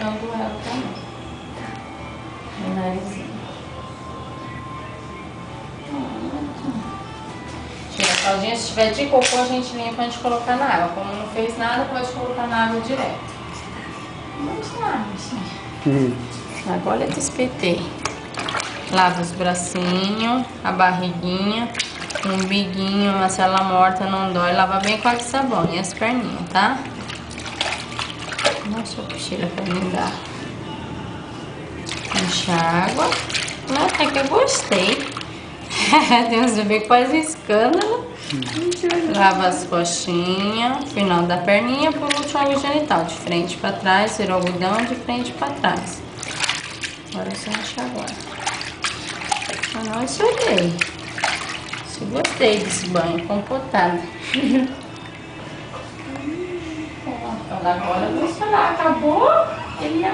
enxugando ela também. O narizinho. Tira a fraldinha. Se tiver de cocô, a gente limpa antes de colocar na água. Como não fez nada, pode colocar na água direto. Vamos lá, mocinha. Agora eu te espetei. Lava os bracinhos, a barriguinha, o umbiguinho, uma célula morta não dói. Lava bem com água e sabão. E as perninhas, tá? Nossa, cochila pra ligar. Enxágua. Até que eu gostei. Tem uns bebês que fazem escândalo. Lava as coxinhas, final da perninha, por último óleo genital, de frente pra trás, ser algodão de frente pra trás. Agora é só enxaguar. Eu não enxaguei. Se gostei desse banho compotado. Agora eu vou enxaguar. Acabou? Ele ia